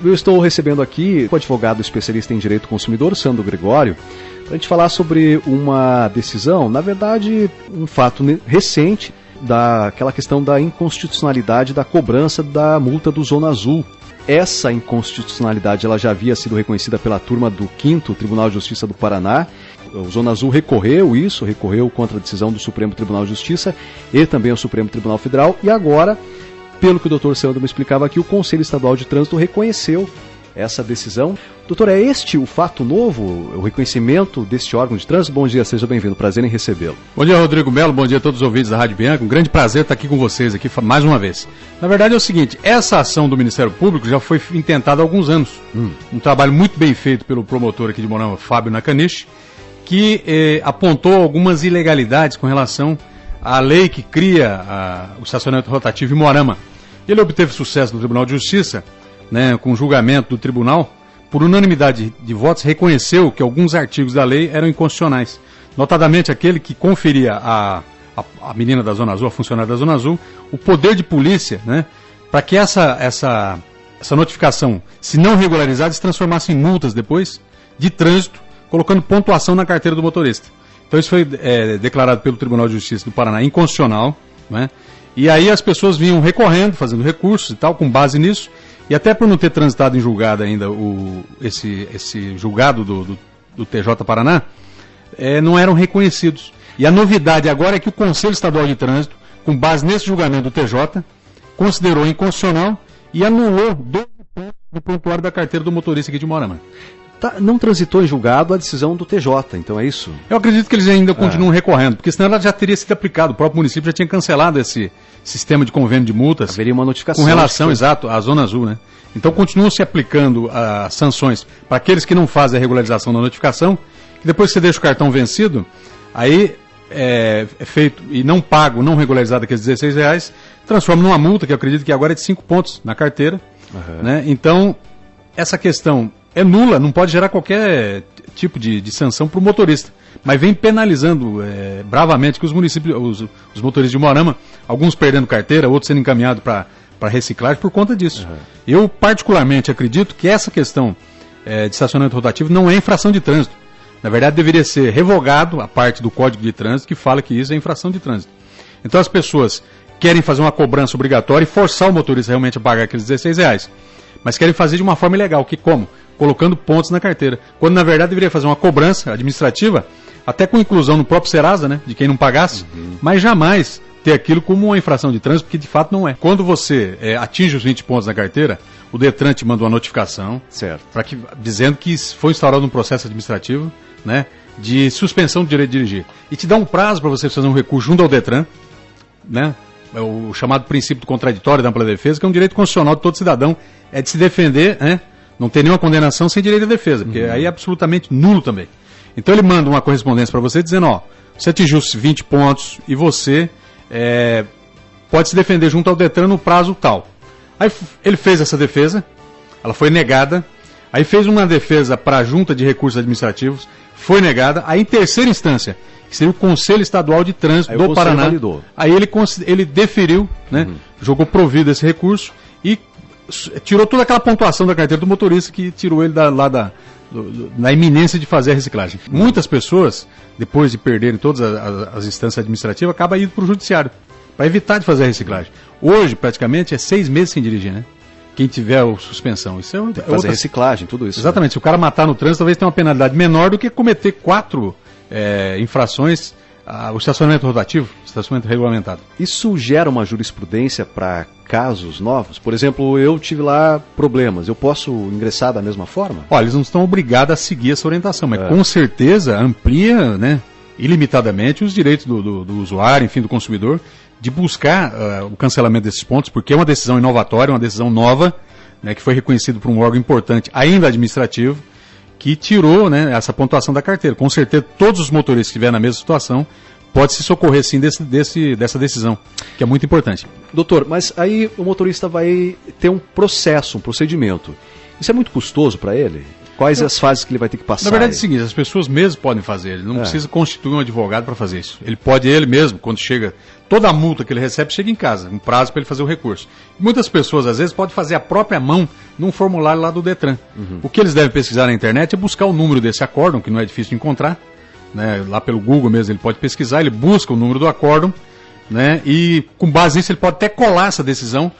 Eu estou recebendo aqui o advogado especialista em direito do consumidor, Sandro Gregório, para a gente falar sobre uma decisão, na verdade, um fato recente, daquela questão da inconstitucionalidade da cobrança da multa do Zona Azul. Essa inconstitucionalidade ela já havia sido reconhecida pela turma do 5º Tribunal de Justiça do Paraná. O Zona Azul recorreu contra a decisão do Supremo Tribunal de Justiça e também o Supremo Tribunal Federal, e agora, pelo que o Dr. Sandro me explicava aqui, o Conselho Estadual de Trânsito reconheceu essa decisão. Doutor, é este o fato novo, o reconhecimento deste órgão de trânsito? Bom dia, seja bem-vindo, prazer em recebê-lo. Bom dia, Rodrigo Melo, bom dia a todos os ouvintes da Rádio Bianca, um grande prazer estar aqui com vocês aqui mais uma vez. Na verdade é o seguinte, essa ação do Ministério Público já foi intentada há alguns anos, um trabalho muito bem feito pelo promotor aqui de Moarama, Fábio Nakanishi, que apontou algumas ilegalidades com relação à lei que cria o estacionamento rotativo em Moarama. Ele obteve sucesso no Tribunal de Justiça, né, com o julgamento do tribunal, por unanimidade de votos, reconheceu que alguns artigos da lei eram inconstitucionais. Notadamente aquele que conferia a menina da Zona Azul, a funcionária da Zona Azul, o poder de polícia, né, para que essa notificação, se não regularizada, se transformasse em multas depois de trânsito, colocando pontuação na carteira do motorista. Então isso foi declarado pelo Tribunal de Justiça do Paraná inconstitucional, né? E aí as pessoas vinham recorrendo, fazendo recursos e tal, com base nisso, e até por não ter transitado em julgado ainda esse julgado do TJ Paraná, não eram reconhecidos. E a novidade agora é que o Conselho Estadual de Trânsito, com base nesse julgamento do TJ, considerou inconstitucional e anulou 12 pontos no prontuário da carteira do motorista aqui de Moarama. Não transitou em julgado a decisão do TJ, então é isso? Eu acredito que eles ainda continuam recorrendo, porque senão ela já teria sido aplicada. O próprio município já tinha cancelado esse sistema de convênio de multas. Haveria uma notificação. Com relação, exato, à Zona Azul, né? Então continuam se aplicando as sanções para aqueles que não fazem a regularização da notificação, que depois que você deixa o cartão vencido, aí é feito e não pago, não regularizado aqueles R$16, transforma numa multa, que eu acredito que agora é de 5 pontos na carteira. Né? Então, essa questão é nula, não pode gerar qualquer tipo de sanção para o motorista, mas vem penalizando bravamente que os municípios, os motoristas de Moarama, alguns perdendo carteira, outros sendo encaminhados para reciclagem por conta disso. Eu particularmente acredito que essa questão de estacionamento rotativo não é infração de trânsito. Na verdade deveria ser revogado a parte do Código de Trânsito que fala que isso é infração de trânsito. Então as pessoas querem fazer uma cobrança obrigatória e forçar o motorista realmente a pagar aqueles R$16, mas querem fazer de uma forma ilegal, que como? Colocando pontos na carteira, quando na verdade deveria fazer uma cobrança administrativa, até com inclusão no próprio Serasa, né, de quem não pagasse, mas jamais ter aquilo como uma infração de trânsito, porque de fato não é. Quando você atinge os 20 pontos na carteira, o Detran te manda uma notificação, dizendo que foi instaurado um processo administrativo, né, de suspensão do direito de dirigir, e te dá um prazo para você fazer um recurso junto ao Detran, né, o chamado princípio do contraditório da ampla defesa, que é um direito constitucional de todo cidadão, é de se defender, né, não ter nenhuma condenação sem direito à defesa, porque aí é absolutamente nulo também. Então ele manda uma correspondência para você dizendo, ó, você atingiu os 20 pontos e você pode se defender junto ao Detran no prazo tal. Aí ele fez essa defesa, ela foi negada, aí fez uma defesa para a Junta de Recursos Administrativos, foi negada, aí em terceira instância, que seria o Conselho Estadual de Trânsito do Paraná, validou. Aí ele deferiu, né, jogou provido esse recurso e tirou toda aquela pontuação da carteira do motorista que tirou ele na iminência de fazer a reciclagem. Muitas pessoas, depois de perderem todas as instâncias administrativas, acabam indo para o judiciário, para evitar de fazer a reciclagem. Hoje, praticamente, é 6 meses sem dirigir, né? Quem tiver suspensão. Isso é fazer reciclagem, tudo isso. Exatamente. Né? Se o cara matar no trânsito, talvez tenha uma penalidade menor do que cometer 4 infrações o estacionamento rotativo, estacionamento regulamentado. Isso gera uma jurisprudência para casos novos? Por exemplo, eu tive lá problemas, eu posso ingressar da mesma forma? Olha, eles não estão obrigados a seguir essa orientação, mas com certeza amplia, né, ilimitadamente os direitos do usuário, enfim, do consumidor, de buscar o cancelamento desses pontos, porque é uma decisão inovatória, uma decisão nova, né, que foi reconhecido por um órgão importante, ainda administrativo, que tirou, né, essa pontuação da carteira. Com certeza, todos os motoristas que estiverem na mesma situação pode se socorrer, sim, dessa decisão, que é muito importante. Doutor, mas aí o motorista vai ter um processo, um procedimento. Isso é muito custoso para ele? Quais as fases que ele vai ter que passar? Na verdade é o seguinte, as pessoas mesmo podem fazer, ele não precisa constituir um advogado para fazer isso. Ele pode, ele mesmo, quando chega, toda a multa que ele recebe chega em casa, um prazo para ele fazer o recurso. Muitas pessoas, às vezes, podem fazer a própria mão num formulário lá do Detran. O que eles devem pesquisar na internet é buscar o número desse acórdão, que não é difícil de encontrar, né? Lá pelo Google mesmo ele pode pesquisar, ele busca o número do acórdão, né? E com base nisso ele pode até colar essa decisão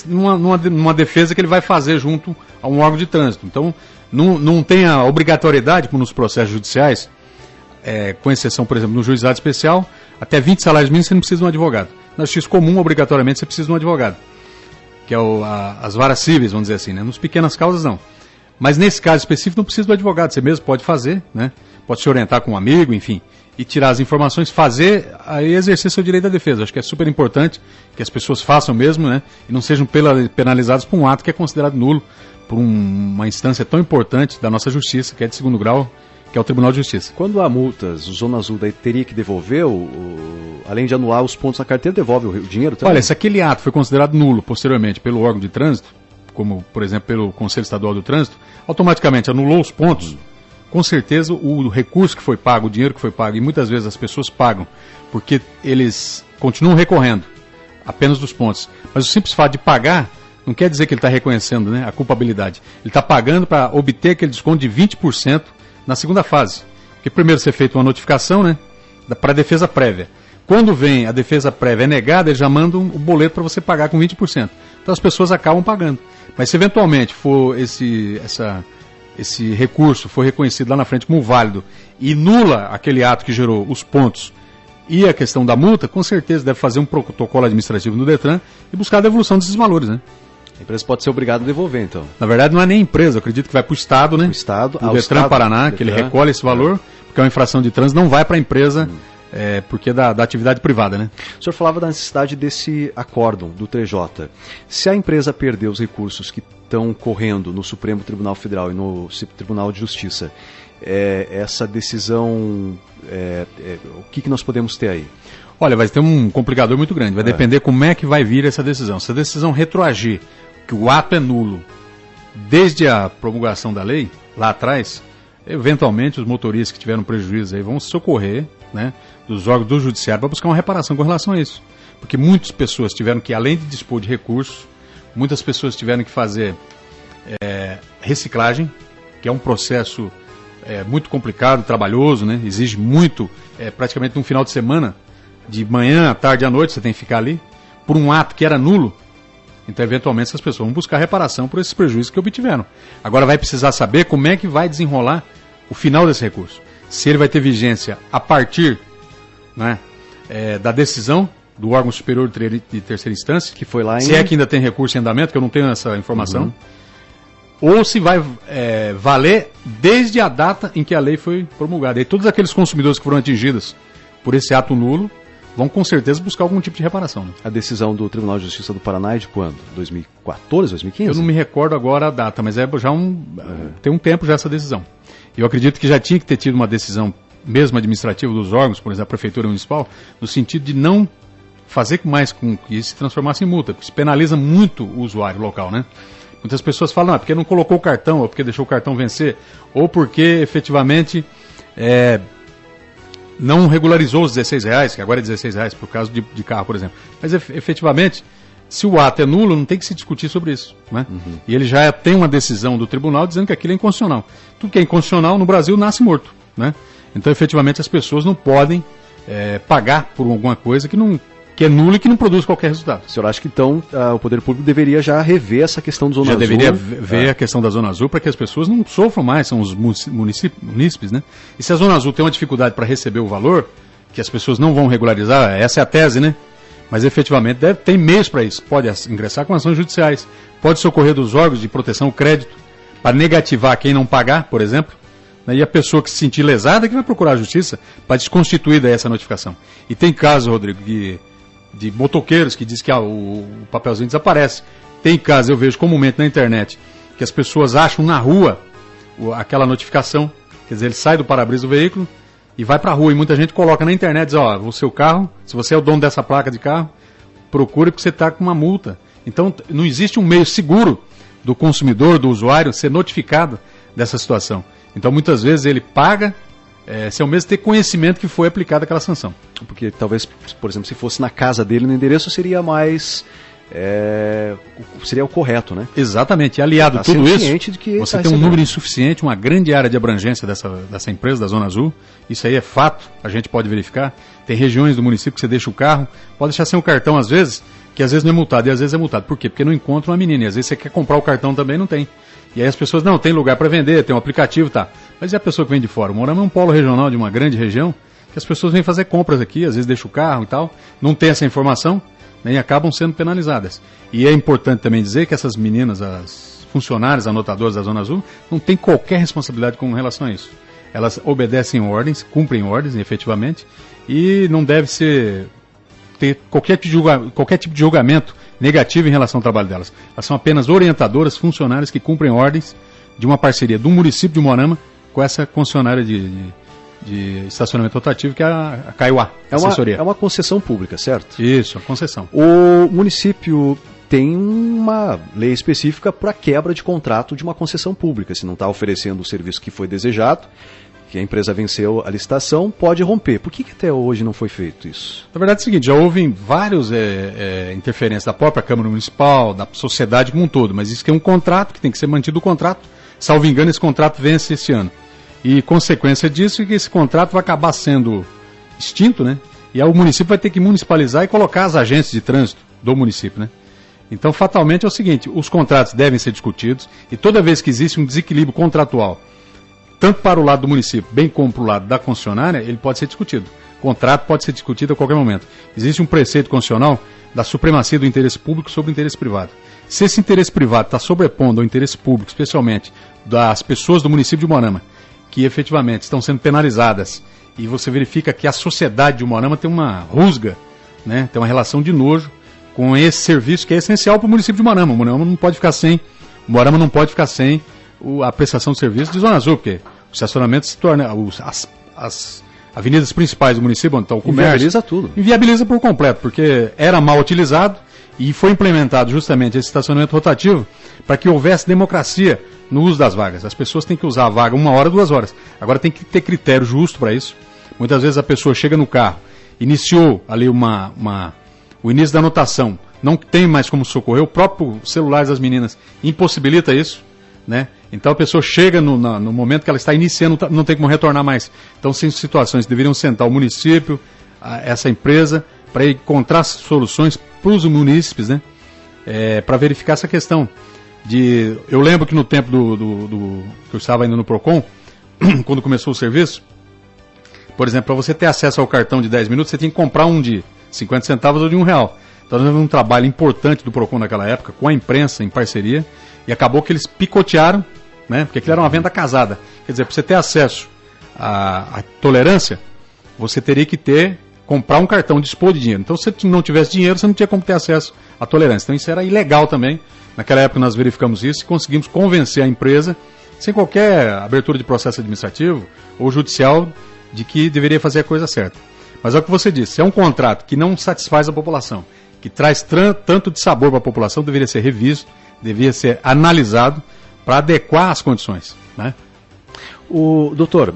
numa defesa que ele vai fazer junto a um órgão de trânsito. Então, não tem a obrigatoriedade, como nos processos judiciais, com exceção, por exemplo, no juizado especial, até 20 salários mínimos você não precisa de um advogado. Na justiça comum, obrigatoriamente, você precisa de um advogado, que é as varas cíveis, vamos dizer assim, né? Nas pequenas causas, não. Mas nesse caso específico, não precisa do advogado, você mesmo pode fazer, né? Pode se orientar com um amigo, enfim, e tirar as informações, fazer, aí exercer seu direito à defesa. Acho que é super importante que as pessoas façam mesmo, né? E não sejam penalizadas por um ato que é considerado nulo por uma instância tão importante da nossa justiça, que é de segundo grau, que é o Tribunal de Justiça. Quando há multas, o Zona Azul daí teria que devolver, além de anular os pontos na carteira, devolve o dinheiro também? Olha, se aquele ato foi considerado nulo posteriormente pelo órgão de trânsito, como, por exemplo, pelo Conselho Estadual do Trânsito, automaticamente anulou os pontos. Com certeza o recurso que foi pago, o dinheiro que foi pago, e muitas vezes as pessoas pagam, porque eles continuam recorrendo apenas dos pontos. Mas o simples fato de pagar não quer dizer que ele está reconhecendo, né, a culpabilidade. Ele está pagando para obter aquele desconto de 20% na segunda fase. Porque primeiro você feita uma notificação, né, para a defesa prévia. Quando vem a defesa prévia negada, eles já mandam o boleto para você pagar com 20%. Então as pessoas acabam pagando. Mas se eventualmente for esse recurso for reconhecido lá na frente como válido e nula aquele ato que gerou os pontos e a questão da multa, com certeza deve fazer um protocolo administrativo no Detran e buscar a devolução desses valores, né? A empresa pode ser obrigada a devolver, então. Na verdade, não é nem empresa, eu acredito que vai para o Estado, né? O Estado, o Detran Paraná, que ele recolhe esse valor, porque é uma infração de trânsito, não vai para a empresa, porque é da atividade privada, né? O senhor falava da necessidade desse acórdão do TJ. Se a empresa perder os recursos que estão correndo no Supremo Tribunal Federal e no Tribunal de Justiça, essa decisão, o que nós podemos ter aí? Olha, vai ter um complicador muito grande, vai depender como é que vai vir essa decisão. Se a decisão retroagir, que o ato é nulo, desde a promulgação da lei, lá atrás, eventualmente os motoristas que tiveram prejuízo aí vão se socorrer, né, dos órgãos do judiciário para buscar uma reparação com relação a isso. Porque muitas pessoas tiveram que, além de dispor de recursos, muitas pessoas tiveram que fazer reciclagem, que é um processo muito complicado, trabalhoso, né? Exige muito, praticamente num final de semana, de manhã, à tarde, à noite, você tem que ficar ali, por um ato que era nulo. Então, eventualmente, essas pessoas vão buscar reparação por esses prejuízos que obtiveram. Agora vai precisar saber como é que vai desenrolar o final desse recurso. Se ele vai ter vigência a partir, né, da decisão do órgão superior de terceira instância, que foi lá se é que ainda tem recurso em andamento, que eu não tenho essa informação, ou se vai valer desde a data em que a lei foi promulgada. E todos aqueles consumidores que foram atingidos por esse ato nulo vão com certeza buscar algum tipo de reparação, né? A decisão do Tribunal de Justiça do Paraná é de quando? 2014, 2015? Eu não me recordo agora a data, mas já tem um tempo já essa decisão. Eu acredito que já tinha que ter tido uma decisão, mesmo administrativa dos órgãos, por exemplo, a Prefeitura Municipal, no sentido de não fazer mais com que isso se transformasse em multa, porque isso penaliza muito o usuário local, né? Muitas pessoas falam, porque não colocou o cartão, ou porque deixou o cartão vencer, ou porque efetivamente não regularizou os R$16, que agora é R$16 por caso de carro, por exemplo. Mas efetivamente, se o ato é nulo, não tem que se discutir sobre isso, né? E ele já tem uma decisão do tribunal dizendo que aquilo é inconstitucional. Tudo que é inconstitucional no Brasil nasce morto, né? Então, efetivamente, as pessoas não podem pagar por alguma coisa que é nula e que não produz qualquer resultado. O senhor acha que, então, o Poder Público deveria já rever essa questão da Zona Azul? Já deveria ver a questão da Zona Azul para que as pessoas não sofram mais, são os munícipes, né? E se a Zona Azul tem uma dificuldade para receber o valor, que as pessoas não vão regularizar, essa é a tese, né? Mas efetivamente tem meios para isso. Pode ingressar com ações judiciais, pode socorrer dos órgãos de proteção ao crédito, para negativar quem não pagar, por exemplo, né? E a pessoa que se sentir lesada que vai procurar a justiça para desconstituir daí essa notificação. E tem casos, Rodrigo, de motoqueiros que diz que o papelzinho desaparece. Tem casos, eu vejo comumente na internet, que as pessoas acham na rua aquela notificação, quer dizer, ele sai do para-brisa do veículo e vai para a rua, e muita gente coloca na internet, diz, o seu carro, se você é o dono dessa placa de carro, procure porque você está com uma multa. Então, não existe um meio seguro do consumidor, do usuário, ser notificado dessa situação. Então, muitas vezes, ele paga sem ao mesmo ter conhecimento que foi aplicada aquela sanção. Porque talvez, por exemplo, se fosse na casa dele, no endereço, seria mais... seria o correto, né? Exatamente. E aliado a tudo isso, de que você tem um número insuficiente, uma grande área de abrangência dessa empresa, da Zona Azul. Isso aí é fato, a gente pode verificar. Tem regiões do município que você deixa o carro, pode deixar sem o cartão às vezes, que às vezes não é multado, e às vezes é multado. Por quê? Porque não encontra uma menina, e às vezes você quer comprar o cartão também, não tem. E aí as pessoas, não, tem lugar para vender, tem um aplicativo, tá. Mas e a pessoa que vem de fora? O Moarama é um polo regional de uma grande região, que as pessoas vêm fazer compras aqui, às vezes deixa o carro e tal, não tem essa informação, e acabam sendo penalizadas. E é importante também dizer que essas meninas, as funcionárias, anotadoras da Zona Azul, não têm qualquer responsabilidade com relação a isso. Elas obedecem ordens, cumprem ordens, efetivamente, e não deve ter qualquer tipo de julgamento negativo em relação ao trabalho delas. Elas são apenas orientadoras, funcionárias que cumprem ordens de uma parceria do município de Moarama com essa concessionária de estacionamento rotativo, que é a Kaiowá, assessoria. É uma concessão pública, certo? Isso, a concessão. O município tem uma lei específica para quebra de contrato de uma concessão pública. Se não está oferecendo o serviço que foi desejado, que a empresa venceu a licitação, pode romper. Por que até hoje não foi feito isso? Na verdade é o seguinte, já houve várias interferências da própria Câmara Municipal, da sociedade como um todo, mas isso que é um contrato, que tem que ser mantido o contrato. Salvo engano, esse contrato vence esse ano. E consequência disso é que esse contrato vai acabar sendo extinto, né? E aí o município vai ter que municipalizar e colocar as agências de trânsito do município, né? Então, fatalmente é o seguinte, os contratos devem ser discutidos e toda vez que existe um desequilíbrio contratual, tanto para o lado do município, bem como para o lado da concessionária, ele pode ser discutido. O contrato pode ser discutido a qualquer momento. Existe um preceito constitucional da supremacia do interesse público sobre o interesse privado. Se esse interesse privado está sobrepondo ao interesse público, especialmente das pessoas do município de Moarama, que efetivamente estão sendo penalizadas, e você verifica que a sociedade de Moarama tem uma rusga, né, tem uma relação de nojo com esse serviço que é essencial para o município de Moarama. O Moarama não pode ficar sem a prestação de serviço de Zona Azul, porque o estacionamento se torna as avenidas principais do município, onde está o comércio. Inviabiliza tudo. Inviabiliza por completo, porque era mal utilizado e foi implementado justamente esse estacionamento rotativo para que houvesse democracia no uso das vagas. As pessoas têm que usar a vaga 1 hora, 2 horas. Agora tem que ter critério justo para isso. Muitas vezes a pessoa chega no carro, iniciou ali o início da anotação, não tem mais como socorrer, o próprio celular das meninas impossibilita isso, né? Então a pessoa chega no momento que ela está iniciando, não tem como retornar mais. Então são situações que deveriam sentar o município, essa empresa, para encontrar soluções para os munícipes, né? Para verificar essa questão. Eu lembro que no tempo que eu estava ainda no PROCON, quando começou o serviço, por exemplo, para você ter acesso ao cartão de 10 minutos, você tinha que comprar um de 50 centavos ou de R$1. Então nós tivemos um trabalho importante do PROCON naquela época, com a imprensa em parceria, e acabou que eles picotearam, né? Porque aquilo era uma venda casada. Quer dizer, para você ter acesso à tolerância, você teria que comprar um cartão, dispor de dinheiro. Então, se você não tivesse dinheiro, você não tinha como ter acesso à tolerância. Então, isso era ilegal também. Naquela época, nós verificamos isso e conseguimos convencer a empresa, sem qualquer abertura de processo administrativo ou judicial, de que deveria fazer a coisa certa. Mas é o que você disse, é um contrato que não satisfaz a população, que traz tanto de sabor para a população, deveria ser revisto, deveria ser analisado para adequar as condições, né? Doutor,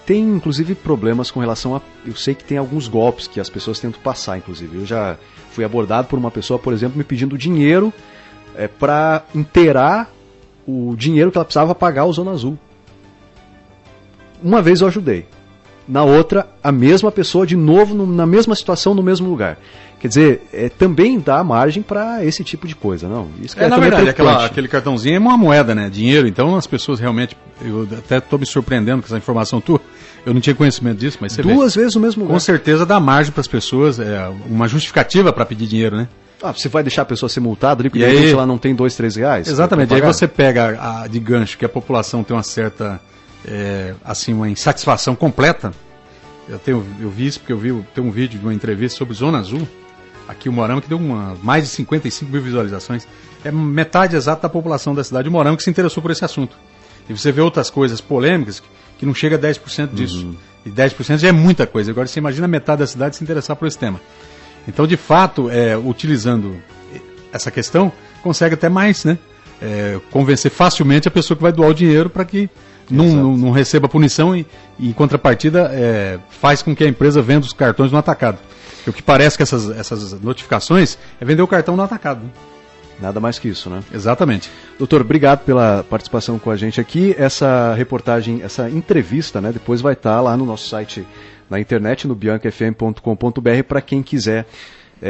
tem inclusive problemas com relação a... Eu sei que tem alguns golpes que as pessoas tentam passar, inclusive. Eu já fui abordado por uma pessoa, por exemplo, me pedindo dinheiro para inteirar o dinheiro que ela precisava pagar ao Zona Azul. Uma vez eu ajudei. Na outra, a mesma pessoa, de novo, na mesma situação, no mesmo lugar. Quer dizer, também dá margem para esse tipo de coisa, não? Isso que na verdade, aquele cartãozinho é uma moeda, né? Dinheiro, então as pessoas realmente... Eu até estou me surpreendendo com essa informação tua. Eu não tinha conhecimento disso, mas você vê. 2 vezes no mesmo lugar. Com certeza dá margem para as pessoas, uma justificativa para pedir dinheiro, né? Você vai deixar a pessoa ser multada ali, porque de repente ela não tem R$2, R$3? Exatamente, aí você pega de gancho que a população tem uma certa, uma insatisfação completa. Eu vi isso porque tem um vídeo de uma entrevista sobre Zona Azul, aqui em Moarama, que deu mais de 55 mil visualizações. É metade exata da população da cidade de Moarama que se interessou por esse assunto. E você vê outras coisas polêmicas que não chega a 10% disso. Uhum. E 10% já é muita coisa. Agora você imagina metade da cidade se interessar por esse tema. Então, de fato, utilizando essa questão, consegue até mais, né? convencer facilmente a pessoa que vai doar o dinheiro para que não receba punição e em contrapartida, faz com que a empresa venda os cartões no atacado. Porque o que parece que essas notificações é vender o cartão no atacado. Né? Nada mais que isso, né? Exatamente. Doutor, obrigado pela participação com a gente aqui. Essa reportagem, essa entrevista, né, depois vai estar lá no nosso site na internet, no biancafm.com.br, para quem quiser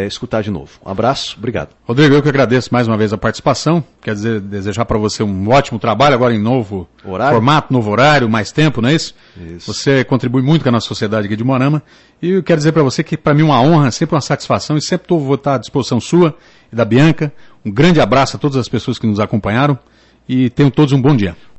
escutar de novo. Um abraço, obrigado. Rodrigo, eu que agradeço mais uma vez a participação. Quer dizer, desejar para você um ótimo trabalho, agora em novo formato, novo horário, mais tempo, não é isso? Isso. Você contribui muito com a nossa sociedade aqui de Moarama. E eu quero dizer para você que para mim é uma honra, sempre uma satisfação e sempre vou estar à disposição sua e da Bianca. Um grande abraço a todas as pessoas que nos acompanharam e tenham todos um bom dia.